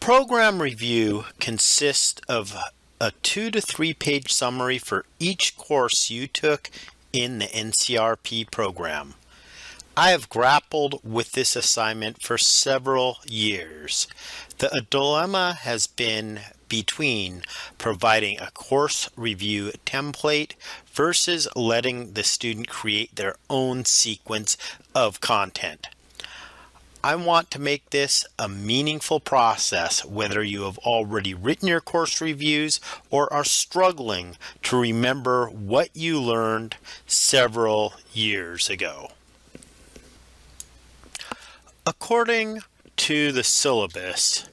program review consists of a 2 to 3 page summary for each course you took in the NCRP program. I have grappled with this assignment for several years. The dilemma has been between providing a course review template versus letting the student create their own sequence of content. I want to make this a meaningful process, whether you have already written your course reviews or are struggling to remember what you learned several years ago. According to the syllabus,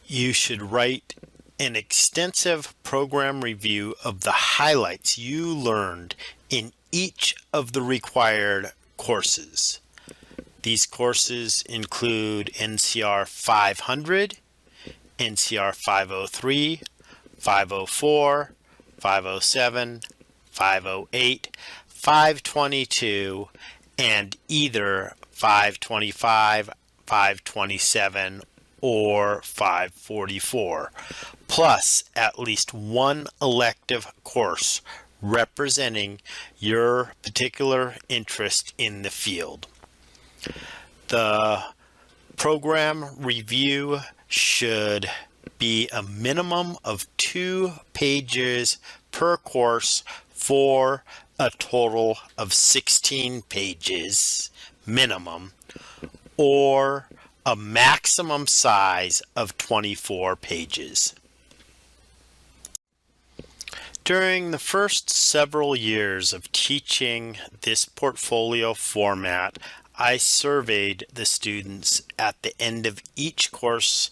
you should write an extensive program review of the highlights you learned in each of the required courses. These courses include NCR 500, NCR 503, 504, 507, 508, 522, and either 525, 527, or 544, plus at least one elective course representing your particular interest in the field. The program review should be a minimum of 2 pages per course for a total of 16 pages minimum, or a maximum size of 24 pages. During the first several years of teaching this portfolio format, I surveyed the students at the end of each course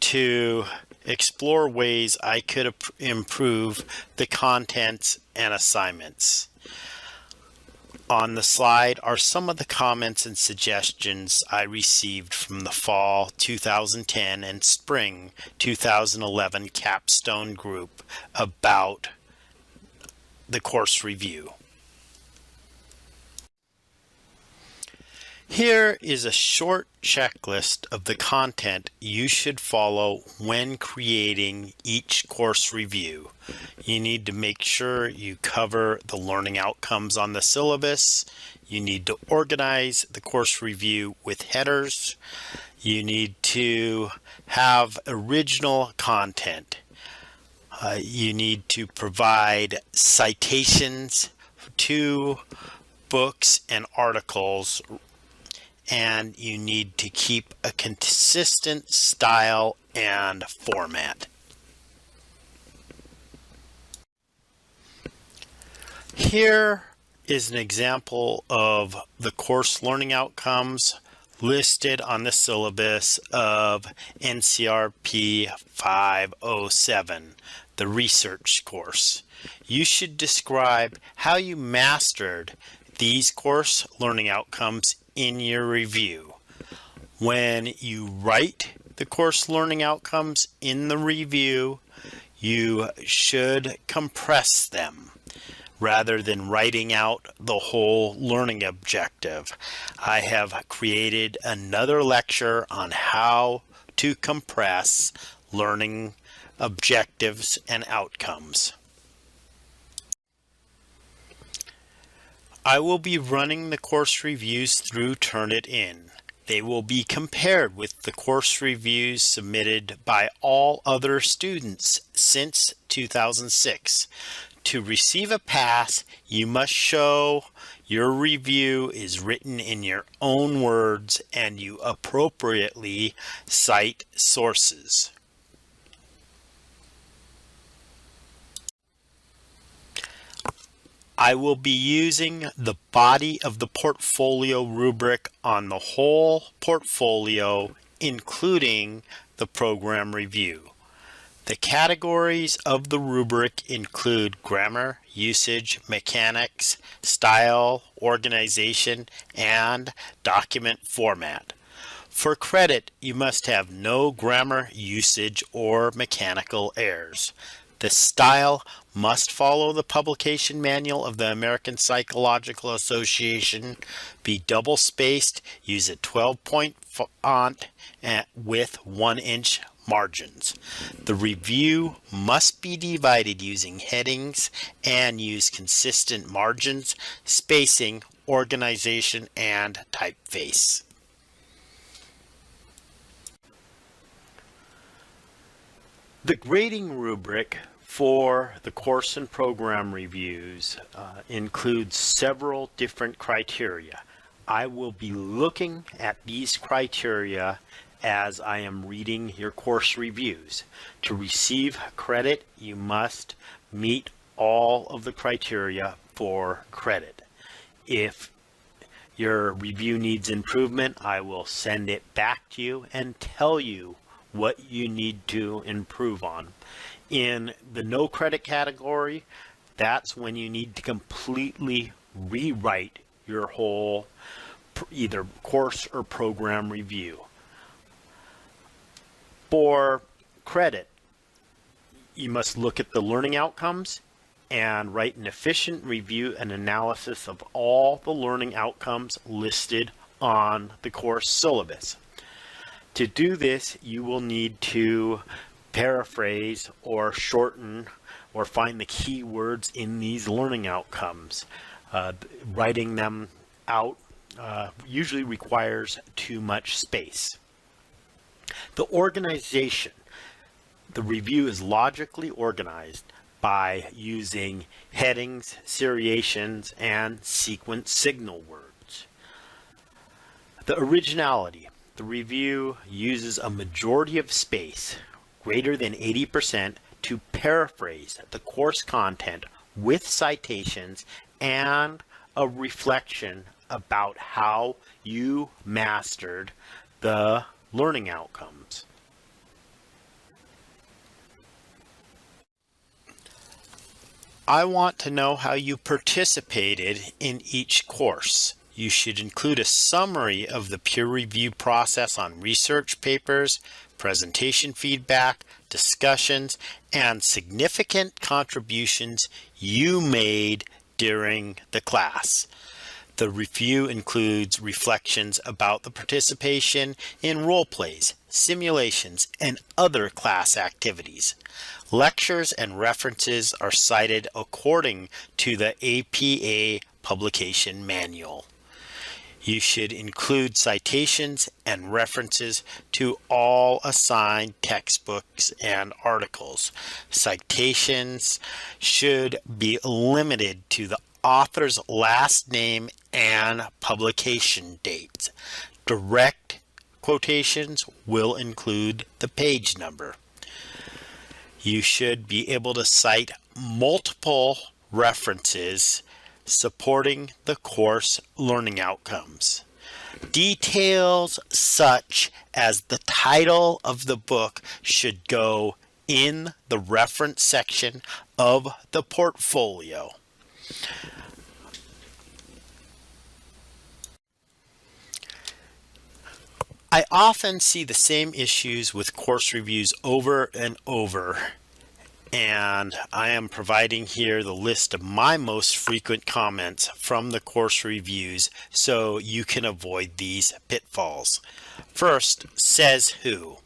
to explore ways I could improve the contents and assignments. On the slide are some of the comments and suggestions I received from the fall 2010 and spring 2011 capstone group about the course review. Here is a short checklist of the content you should follow when creating each course review. You need to make sure you cover the learning outcomes on the syllabus. You need to organize the course review with headers. You need to have original content. You need to provide citations to books and articles, and you need to keep a consistent style and format. Here is an example of the course learning outcomes listed on the syllabus of NCRP 507, the research course. You should describe how you mastered these course learning outcomes in your review. When you write the course learning outcomes in the review, you should compress them rather than writing out the whole learning objective. I have created another lecture on how to compress learning objectives and outcomes. I will be running the course reviews through Turnitin. They will be compared with the course reviews submitted by all other students since 2006. To receive a pass, you must show your review is written in your own words and you appropriately cite sources. I will be using the body of the portfolio rubric on the whole portfolio, including the program review. The categories of the rubric include grammar, usage, mechanics, style, organization, and document format. For credit, you must have no grammar, usage, or mechanical errors. The style must follow the publication manual of the American Psychological Association, be double-spaced, use a 12-point font with 1-inch margins. The review must be divided using headings and use consistent margins, spacing, organization, and typeface. The grading rubric for the course and program reviews includes several different criteria. I will be looking at these criteria as I am reading your course reviews. To receive credit, you must meet all of the criteria for credit. If your review needs improvement, I will send it back to you and tell you what you need to improve on. In the no credit category, that's when you need to completely rewrite your whole either course or program review. For credit, you must look at the learning outcomes and write an efficient review and analysis of all the learning outcomes listed on the course syllabus. To do this, you will need to paraphrase or shorten or find the key words in these learning outcomes. Writing them out usually requires too much space. The organization. The review is logically organized by using headings, seriations, and sequence signal words. The originality. The review uses a majority of space, greater than 80%, to paraphrase the course content with citations and a reflection about how you mastered the learning outcomes. I want to know how you participated in each course. You should include a summary of the peer review process on research papers, presentation feedback, discussions, and significant contributions you made during the class. The review includes reflections about the participation in role plays, simulations, and other class activities. Lectures and references are cited according to the APA publication manual. You should include citations and references to all assigned textbooks and articles. Citations should be limited to the author's last name and publication dates. Direct quotations will include the page number. You should be able to cite multiple references supporting the course learning outcomes. Details such as the title of the book should go in the reference section of the portfolio. I often see the same issues with course reviews over and over, and I am providing here the list of my most frequent comments from the course reviews so you can avoid these pitfalls. First, says who.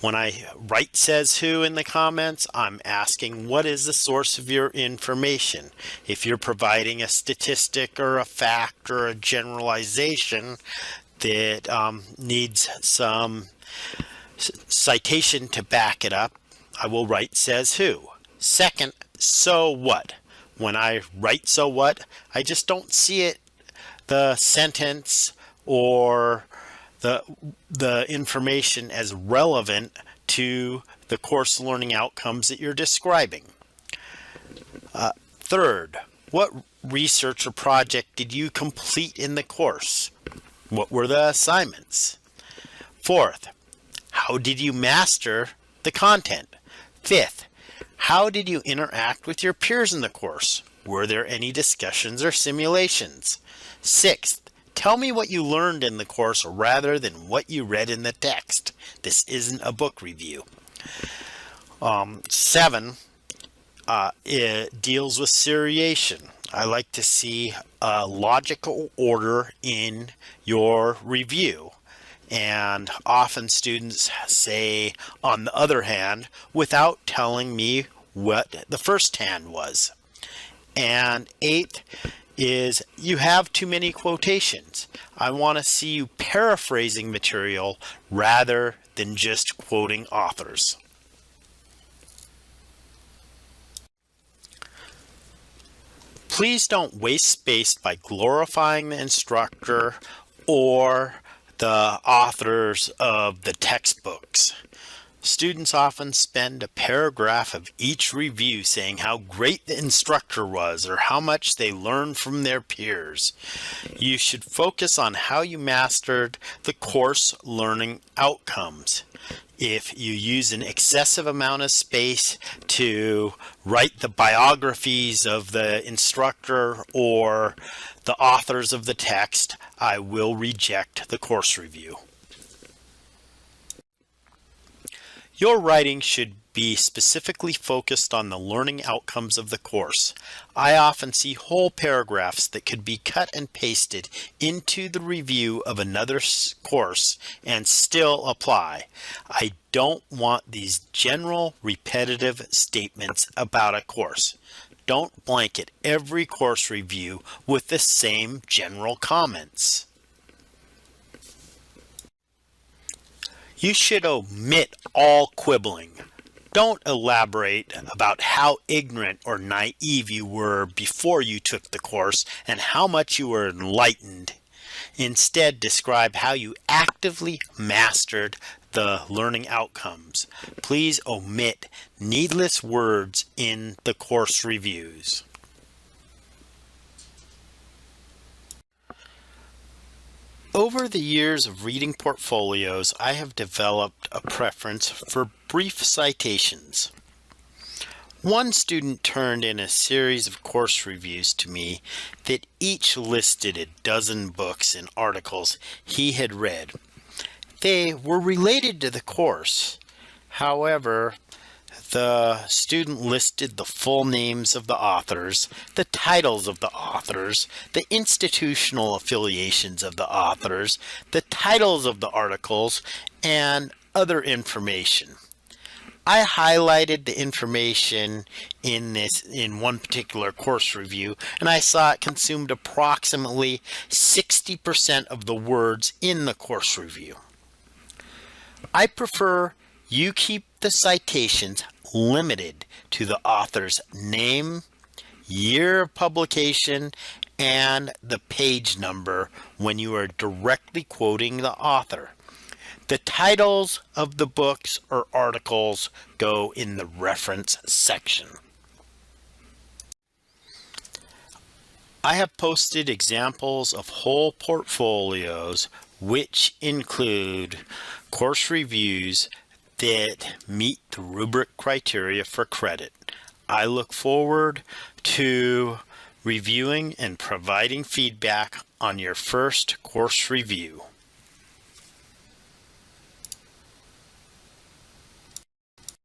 When I write says who in the comments, I'm asking what is the source of your information. If you're providing a statistic or a fact or a generalization that needs some citation to back it up, I will write says who. Second, so what. When I write so what, I just don't see it, the sentence or the information as relevant to the course learning outcomes that you're describing. Third, what research or project did you complete in the course? What were the assignments? Fourth, how did you master the content? Fifth, how did you interact with your peers in the course? Were there any discussions or simulations? Sixth, tell me what you learned in the course rather than what you read in the text. This isn't a book review. 7, it deals with seriation. I like to see a logical order in your review. And often students say, on the other hand, without telling me what the first hand was. And 8 is you have too many quotations. I want to see you paraphrasing material rather than just quoting authors. Please don't waste space by glorifying the instructor or the authors of the textbooks. Students often spend a paragraph of each review saying how great the instructor was or how much they learned from their peers. You should focus on how you mastered the course learning outcomes. If you use an excessive amount of space to write the biographies of the instructor or the authors of the text, I will reject the course review. Your writing should be specifically focused on the learning outcomes of the course. I often see whole paragraphs that could be cut and pasted into the review of another course and still apply. I don't want these general repetitive statements about a course. Don't blanket every course review with the same general comments. You should omit all quibbling. Don't elaborate about how ignorant or naive you were before you took the course and how much you were enlightened. Instead, describe how you actively mastered the learning outcomes. Please omit needless words in the course reviews. Over the years of reading portfolios, I have developed a preference for brief citations. One student turned in a series of course reviews to me that each listed a dozen books and articles he had read. They were related to the course. However, the student listed the full names of the authors, the titles of the authors, the institutional affiliations of the authors, the titles of the articles, and other information. I highlighted the information in one particular course review, and I saw it consumed approximately 60% of the words in the course review. I prefer you keep the citations limited to the author's name, year of publication, and the page number when you are directly quoting the author. The titles of the books or articles go in the reference section. I have posted examples of whole portfolios which include course reviews that meet the rubric criteria for credit. I look forward to reviewing and providing feedback on your first course review.